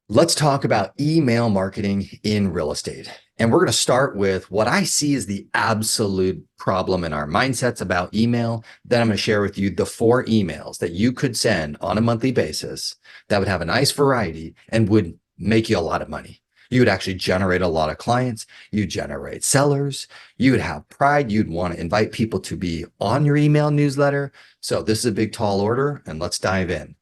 Let's talk about email marketing in real estate. And we're going to start with what I see as the absolute problem in our mindsets about email. Then I'm going to share with you the 4 emails that you could send on a monthly basis that would have a nice variety and would make you a lot of money. You would actually generate a lot of clients. You generate sellers. You would have pride. You'd want to invite people to be on your email newsletter. So this is a big, tall order, and let's dive in.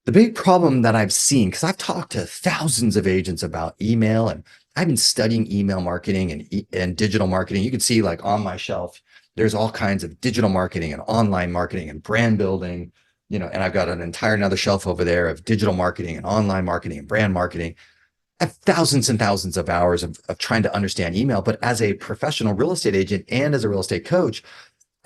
The big problem that I've seen, because I've talked to thousands of agents about email and I've been studying email marketing and digital marketing. You can see like on my shelf, there's all kinds of digital marketing and online marketing and brand building, and I've got an entire another shelf over there of digital marketing and online marketing and brand marketing. I have thousands and thousands of hours of trying to understand email. But as a professional real estate agent and as a real estate coach,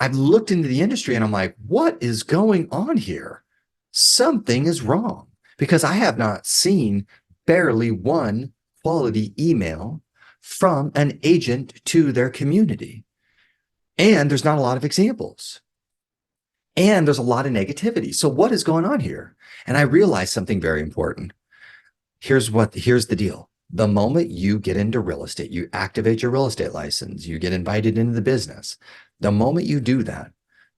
I've looked into the industry and I'm like, what is going on here? Something is wrong because I have not seen barely one quality email from an agent to their community. And there's not a lot of examples. And there's a lot of negativity. So what is going on here? And I realized something very important. Here's the deal. The moment you get into real estate, you activate your real estate license, you get invited into the business. The moment you do that,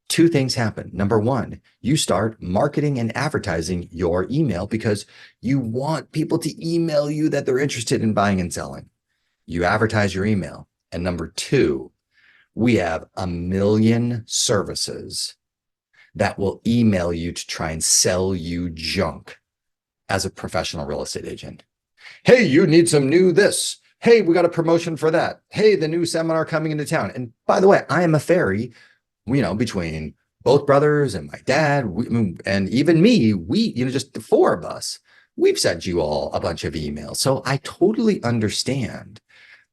2 things happen. Number one, you start marketing and advertising your email because you want people to email you that they're interested in buying and selling. You advertise your email. And number two, we have a million services that will email you to try and sell you junk as a professional real estate agent. Hey, you need some new this. Hey, we got a promotion for that. Hey, the new seminar coming into town. And by the way, I am a Ferry, between both brothers and my dad, and even me, just the 4 of us, we've sent you all a bunch of emails. So I totally understand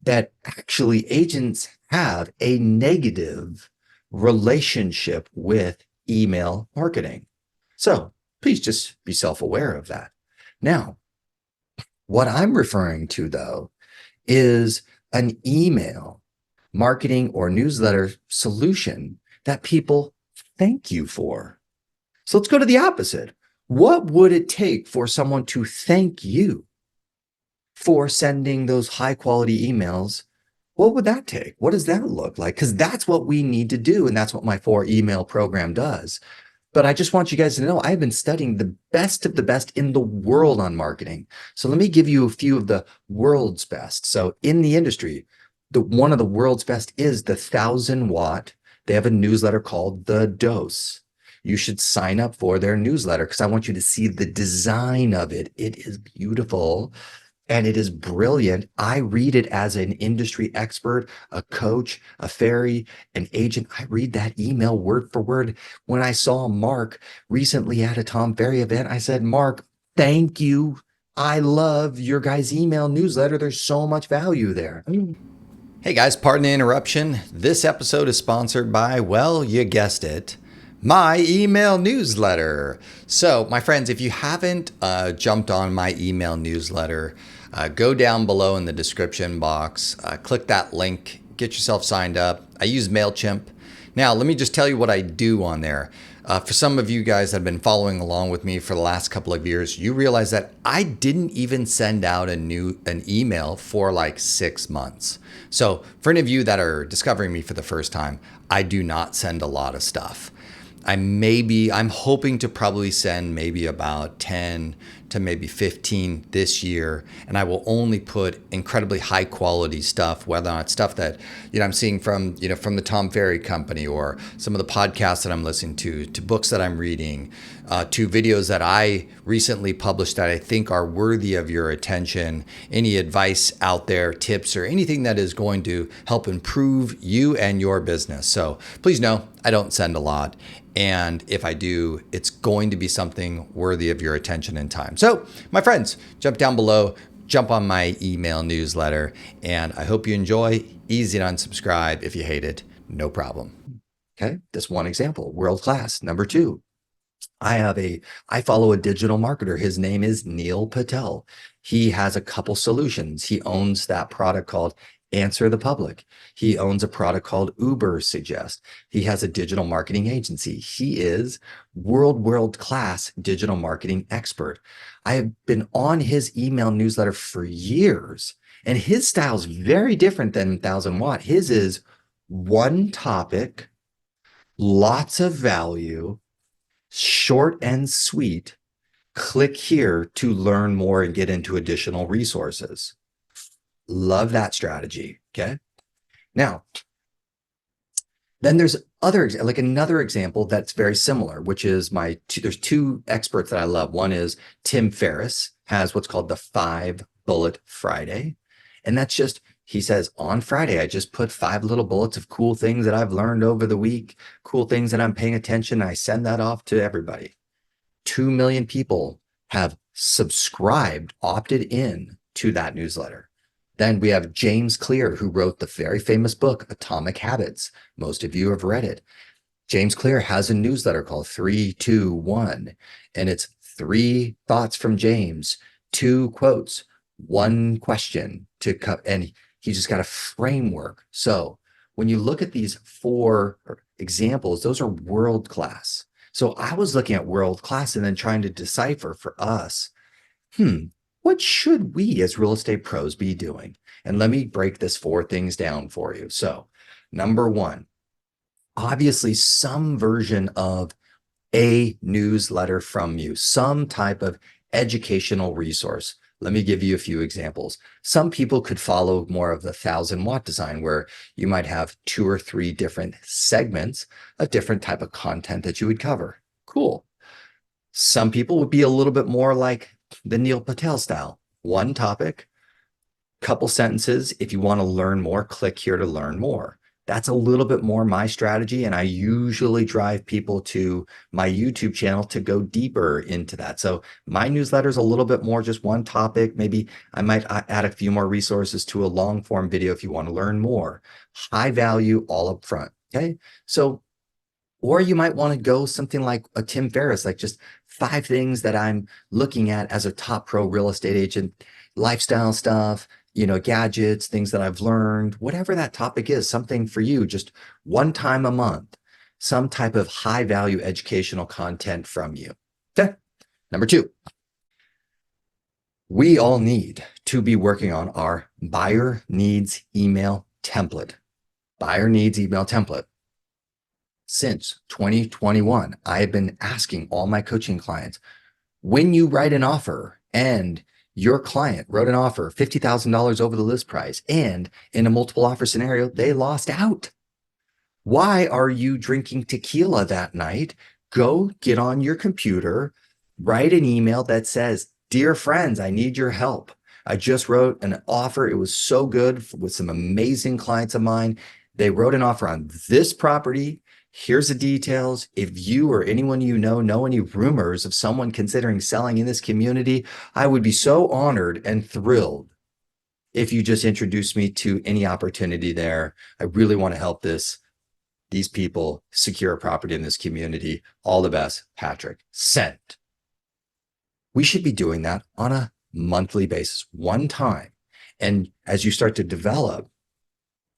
that actually agents have a negative relationship with email marketing. So please just be self-aware of that. Now, what I'm referring to, though, is an email marketing or newsletter solution that people thank you for. So let's go to the opposite. What would it take for someone to thank you for sending those high quality emails? What would that take? What does that look like? Because that's what we need to do. And that's what my 4 email program does. But I just want you guys to know I've been studying the best of the best in the world on marketing. So let me give you a few of the world's best. So in the industry, one of the world's best is the 1,000 watt. They have a newsletter called The Dose. You should sign up for their newsletter because I want you to see the design of it. It is beautiful. And it is brilliant. I read it as an industry expert, a coach, a Ferry, an agent. I read that email word for word. When I saw Mark recently at a Tom Ferry event, I said, Mark, thank you. I love your guys' email newsletter. There's so much value there. Hey guys, pardon the interruption. This episode is sponsored by, well, you guessed it, my email newsletter. So my friends, if you haven't jumped on my email newsletter, go down below in the description box, click that link, get yourself signed up. I use MailChimp. Now, let me just tell you what I do on there. For some of you guys that have been following along with me for the last couple of years, you realize that I didn't even send out an email for like 6 months. So for any of you that are discovering me for the first time, I do not send a lot of stuff. I'm hoping to probably send maybe about 10 to maybe 15 this year. And I will only put incredibly high quality stuff, whether or not stuff that, I'm seeing from the Tom Ferry company or some of the podcasts that I'm listening to books that I'm reading, to videos that I recently published that I think are worthy of your attention, any advice out there, tips, or anything that is going to help improve you and your business. So please know I don't send a lot. And if I do, it's going to be something worthy of your attention and time. So my friends, jump down below, jump on my email newsletter, and I hope you enjoy. Easy to unsubscribe. If you hate it, no problem. Okay, that's one example, world class. Number 2, I follow a digital marketer. His name is Neil Patel. He has a couple solutions. He owns that product called Answer the Public. He owns a product called Uber Suggest. He has a digital marketing agency. He is world class digital marketing expert. I have been on his email newsletter for years, and his style is very different than 1000 Watt. His is one topic, lots of value, short and sweet. Click here to learn more and get into additional resources. Love that strategy. Okay. Now, then there's another example that's very similar, which is there's two experts that I love. One is Tim Ferriss, has what's called the 5-Bullet Friday. And that's just, he says, on Friday, I just put 5 little bullets of cool things that I've learned over the week, cool things that I'm paying attention. I send that off to everybody. 2 million people have subscribed, opted in to that newsletter. Then we have James Clear, who wrote the very famous book, Atomic Habits. Most of you have read it. James Clear has a newsletter called 321, and it's 3 thoughts from James, 2 quotes, 1 question and he just got a framework. So when you look at these 4 examples, those are world class. So I was looking at world class and then trying to decipher for us, what should we as real estate pros be doing? And let me break this 4 things down for you. So number 1, obviously some version of a newsletter from you, some type of educational resource. Let me give you a few examples. Some people could follow more of the 1000-Watt design, where you might have 2 or 3 different segments, a different type of content that you would cover. Cool. Some people would be a little bit more like the Neil Patel style. 1 topic, couple sentences. If you want to learn more, click here to learn more. That's a little bit more my strategy, and I usually drive people to my YouTube channel to go deeper into that. So my newsletter is a little bit more just 1 topic. Maybe I might add a few more resources to a long form video if you want to learn more. High value all up front. Okay. So, or you might want to go something like a Tim Ferriss, like just 5 things that I'm looking at as a top pro real estate agent, lifestyle stuff, gadgets, things that I've learned, whatever that topic is, something for you, just 1 time a month, some type of high value educational content from you. Okay. Number 2, we all need to be working on our buyer needs email template. Buyer needs email template. Since 2021, I have been asking all my coaching clients, when you write an offer and your client wrote an offer $50,000 over the list price, and in a multiple offer scenario, they lost out, why are you drinking tequila that night? Go get on your computer, write an email that says, dear friends, I need your help. I just wrote an offer. It was so good with some amazing clients of mine. They wrote an offer on this property. Here's the details. If you or anyone you know any rumors of someone considering selling in this community, I would be so honored and thrilled if you just introduced me to any opportunity there. I really want to help these people secure a property in this community. All the best, Patrick. Send. We should be doing that on a monthly basis, 1 time. And as you start to develop,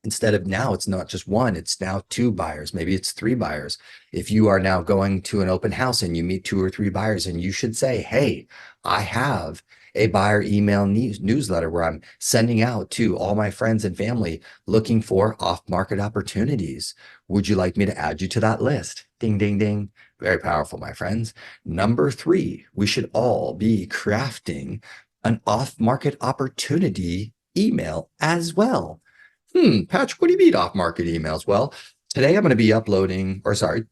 instead of now, it's not just 1, it's now 2 buyers. Maybe it's 3 buyers. If you are now going to an open house and you meet 2 or 3 buyers, and you should say, hey, I have a buyer email newsletter where I'm sending out to all my friends and family looking for off-market opportunities. Would you like me to add you to that list? Ding, ding, ding. Very powerful, my friends. Number 3, we should all be crafting an off-market opportunity email as well. Patrick, what do you mean off-market emails? Well, today I'm going to be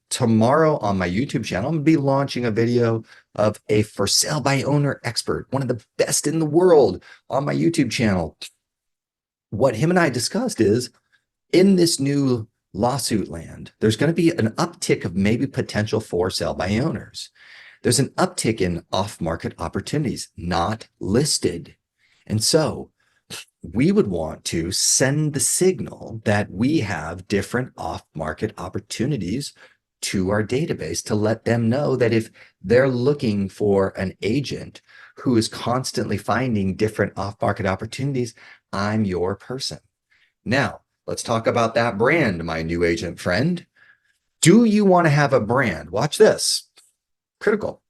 tomorrow on my YouTube channel, I'm going to be launching a video of a for sale by owner expert, one of the best in the world, on my YouTube channel. What him and I discussed is, in this new lawsuit land, there's going to be an uptick of maybe potential for sale by owners. There's an uptick in off-market opportunities not listed. And so we would want to send the signal that we have different off-market opportunities to our database to let them know that if they're looking for an agent who is constantly finding different off-market opportunities, I'm your person. Now, let's talk about that brand, my new agent friend. Do you want to have a brand? Watch this. Critical.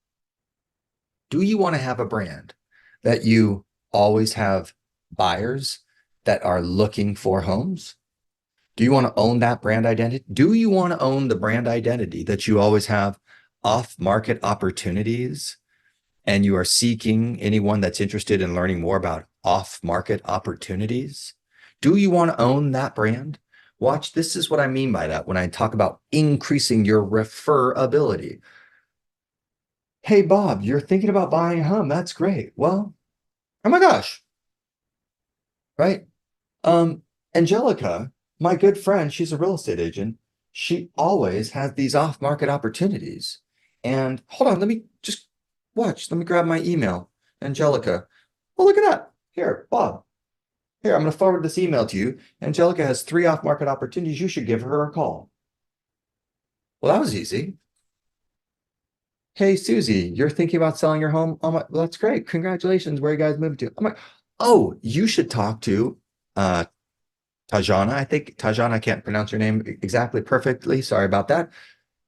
Do you want to have a brand that you always have buyers that are looking for homes? Do you want to own that brand identity? Do you want to own the brand identity that you always have off-market opportunities and you are seeking anyone that's interested in learning more about off-market opportunities? Do you want to own that brand? Watch, this is what I mean by that when I talk about increasing your referability. Hey, Bob, you're thinking about buying a home. That's great. Well, oh my gosh, right? Angelica, my good friend, she's a real estate agent. She always has these off-market opportunities. And hold on, let me just watch. Let me grab my email. Angelica. Oh, look at that. Here, Bob. Here, I'm going to forward this email to you. Angelica has 3 off-market opportunities. You should give her a call. Well, that was easy. Hey, Susie, you're thinking about selling your home? Oh my, well, that's great. Congratulations. Where are you guys moving to? I'm like, oh, you should talk to Tajana. I think Tajana, I can't pronounce her name exactly perfectly. Sorry about that.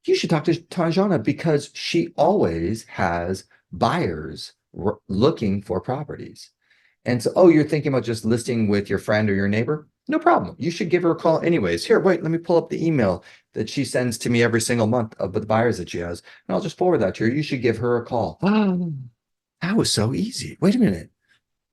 You should talk to Tajana because she always has buyers looking for properties. And so, oh, you're thinking about just listing with your friend or your neighbor? No problem. You should give her a call anyways. Here, wait, let me pull up the email that she sends to me every single month of the buyers that she has, and I'll just forward that to her. You should give her a call. Wow, that was so easy. Wait a minute.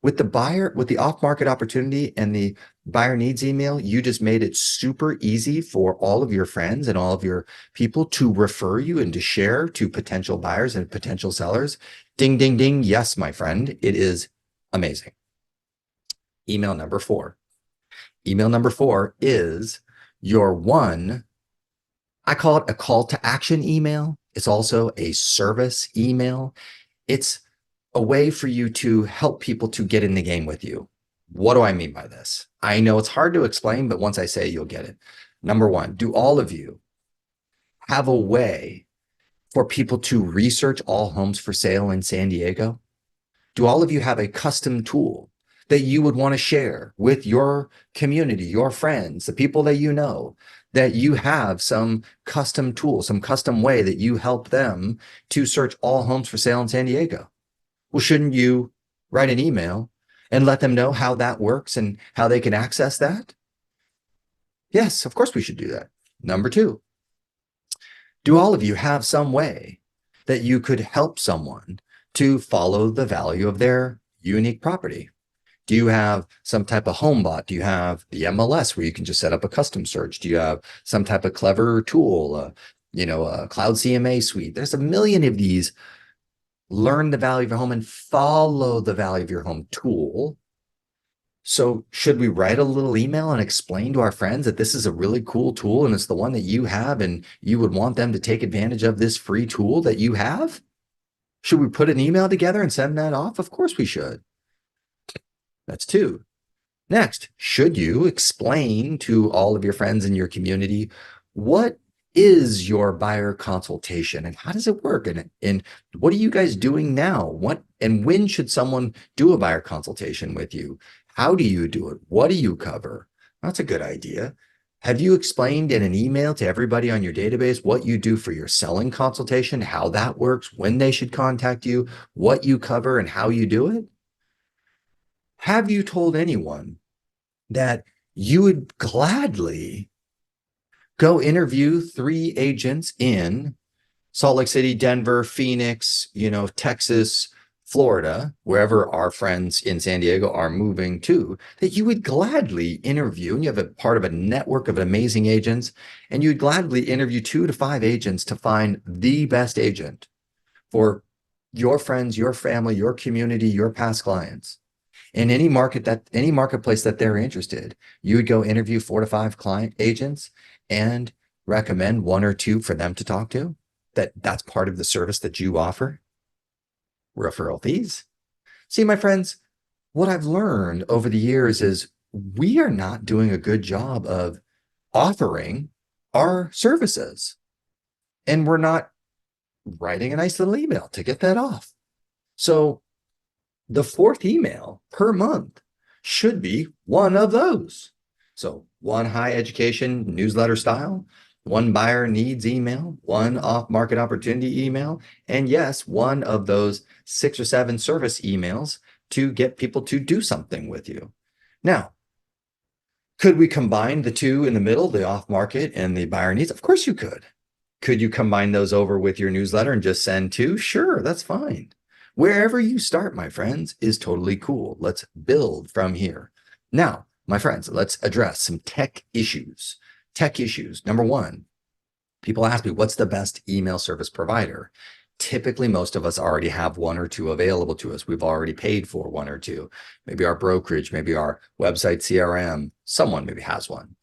With the buyer, with the off-market opportunity and the buyer needs email, you just made it super easy for all of your friends and all of your people to refer you and to share to potential buyers and potential sellers. Ding, ding, ding. Yes, my friend, it is amazing. Email number 4. Email number 4 is your one, I call it a call to action email. It's also a service email. It's a way for you to help people to get in the game with you. What do I mean by this? I know it's hard to explain, but once I say it, you'll get it. Number 1, do all of you have a way for people to research all homes for sale in San Diego? Do all of you have a custom tool that you would want to share with your community, your friends, the people that you know, that you have some custom tool, some custom way that you help them to search all homes for sale in San Diego? Well, shouldn't you write an email and let them know how that works and how they can access that? Yes, of course we should do that. Number 2, do all of you have some way that you could help someone to follow the value of their unique property? Do you have some type of home bot? Do you have the MLS where you can just set up a custom search? Do you have some type of clever tool, a cloud CMA suite? There's a million of these learn the value of your home and follow the value of your home tool. So should we write a little email and explain to our friends that this is a really cool tool and it's the one that you have and you would want them to take advantage of this free tool that you have? Should we put an email together and send that off? Of course we should. That's 2. Next, should you explain to all of your friends in your community what is your buyer consultation and how does it work? And what are you guys doing now? What and when should someone do a buyer consultation with you? How do you do it? What do you cover? That's a good idea. Have you explained in an email to everybody on your database what you do for your selling consultation, how that works, when they should contact you, what you cover, and how you do it? Have you told anyone that you would gladly go interview 3 agents in Salt Lake City, Denver, Phoenix, Texas, Florida, wherever our friends in San Diego are moving to, that you would gladly interview, and you have a part of a network of amazing agents, and you'd gladly interview 2 to 5 agents to find the best agent for your friends, your family, your community, your past clients. In any marketplace that they're interested, you would go interview 4 to 5 client agents and recommend 1 or 2 for them to talk to. That's part of the service that you offer. Referral fees. See, my friends, what I've learned over the years is we are not doing a good job of offering our services, and we're not writing a nice little email to get that off. So the 4th email per month should be one of those. So one high education newsletter style, one buyer needs email, one off-market opportunity email, and yes, one of those 6 or 7 service emails to get people to do something with you. Now, could we combine the two in the middle, the off-market and the buyer needs? Of course you could. Could you combine those over with your newsletter and just send 2? Sure, that's fine. Wherever you start, my friends, is totally cool. Let's build from here. Now, my friends, let's address some tech issues. Tech issues. Number one, people ask me, what's the best email service provider? Typically, most of us already have 1 or 2 available to us. We've already paid for 1 or 2. Maybe our brokerage, maybe our website CRM, someone maybe has one.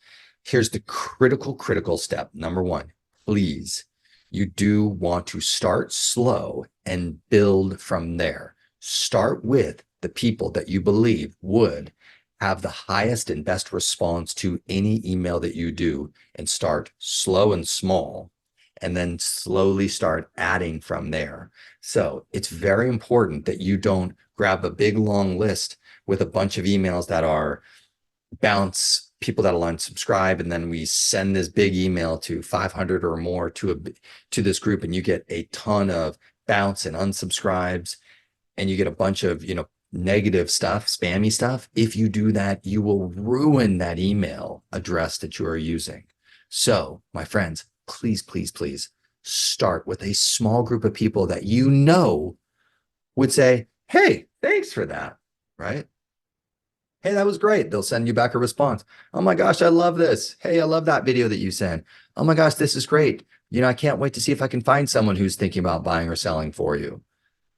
Here's the critical step. Number one, please, you do want to start slow and build from there. Start with the people that you believe would have the highest and best response to any email that you do, and start slow and small, and then slowly start adding from there. So it's very important that you don't grab a big long list with a bunch of emails that are bounce people that'll unsubscribe, and then we send this big email to 500 or more to this group, and you get a ton of bounce and unsubscribes, and you get a bunch of negative stuff, spammy stuff. If you do that, you will ruin that email address that you are using. So, my friends, please start with a small group of people that would say, hey, thanks for that, right? Hey, that was great. They'll send you back a response. Oh my gosh, I love this. Hey, I love that video that you sent. Oh my gosh, this is great. I can't wait to see if I can find someone who's thinking about buying or selling for you.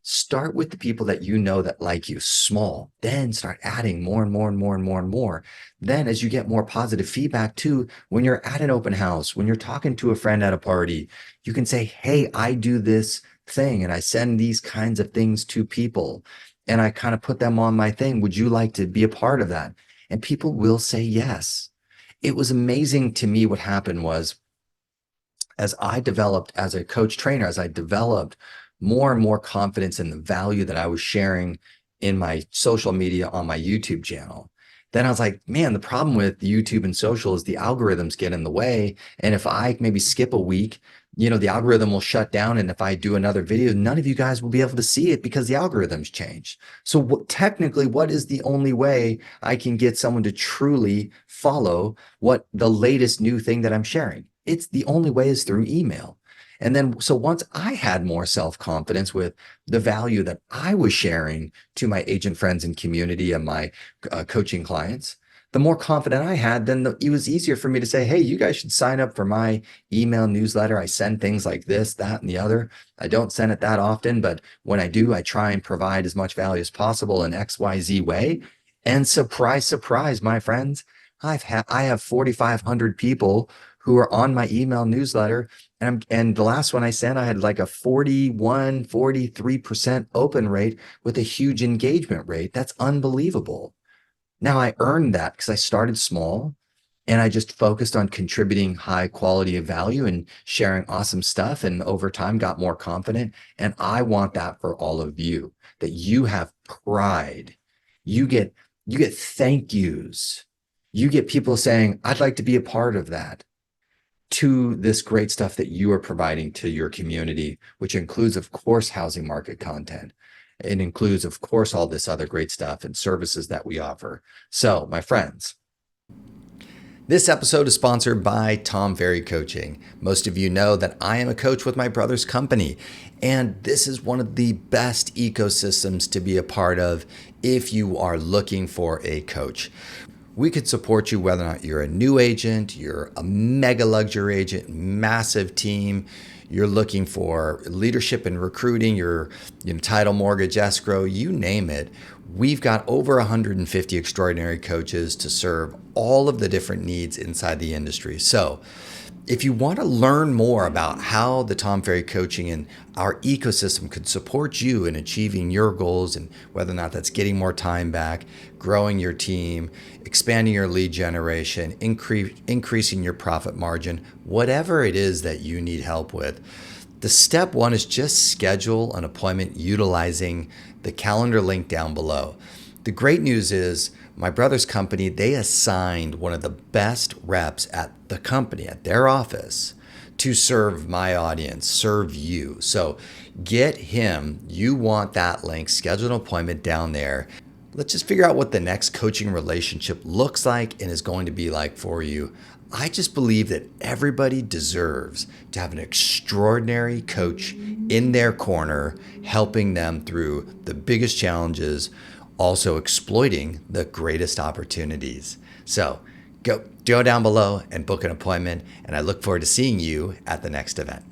Start with the people that that like you, small, then start adding more and more. Then as you get more positive feedback too, when you're at an open house, when you're talking to a friend at a party, you can say, hey, I do this thing and I send these kinds of things to people and I kind of put them on my thing. Would you like to be a part of that? And people will say yes. It was amazing to me. What happened was, as I developed as a coach trainer, as I developed more and more confidence in the value that I was sharing in my social media on my YouTube channel, then I was like, man, the problem with YouTube and social is the algorithms get in the way. And if I maybe skip a week, the algorithm will shut down. And if I do another video, none of you guys will be able to see it because the algorithms change. So technically, what is the only way I can get someone to truly follow what the latest new thing that I'm sharing? It's the only way is through email. And then, so once I had more self-confidence with the value that I was sharing to my agent friends and community and my coaching clients, the more confident I had, then it was easier for me to say, hey, you guys should sign up for my email newsletter. I send things like this, that, and the other. I don't send it that often, but when I do, I try and provide as much value as possible in XYZ way. And surprise, my friends, I have 4,500 people who are on my email newsletter. And the last one I sent, I had like a 43% open rate with a huge engagement rate. That's unbelievable. Now I earned that because I started small and I just focused on contributing high quality of value and sharing awesome stuff. And over time got more confident. And I want that for all of you, that you have pride. You get thank yous. You get people saying, I'd like to be a part of that, to this great stuff that you are providing to your community, which includes, of course, housing market content. It includes, of course, all this other great stuff and services that we offer. So, my friends, this episode is sponsored by Tom Ferry Coaching. Most of you know that I am a coach with my brother's company, and this is one of the best ecosystems to be a part of if you are looking for a coach. We could support you whether or not you're a new agent, you're a mega luxury agent, massive team, you're looking for leadership and recruiting, you're title, mortgage, escrow, you name it. We've got over 150 extraordinary coaches to serve all of the different needs inside the industry. So if you want to learn more about how the Tom Ferry Coaching and our ecosystem could support you in achieving your goals, and whether or not that's getting more time back, growing your team, expanding your lead generation, increasing your profit margin, whatever it is that you need help with, the step one is just schedule an appointment utilizing the calendar link down below. The great news is my brother's company, they assigned one of the best reps at the company, at their office, to serve my audience, serve you. So get him. You want that link, schedule an appointment down there. Let's just figure out what the next coaching relationship looks like and is going to be like for you. I just believe that everybody deserves to have an extraordinary coach in their corner, helping them through the biggest challenges, also exploiting the greatest opportunities. So go down below and book an appointment, and I look forward to seeing you at the next event.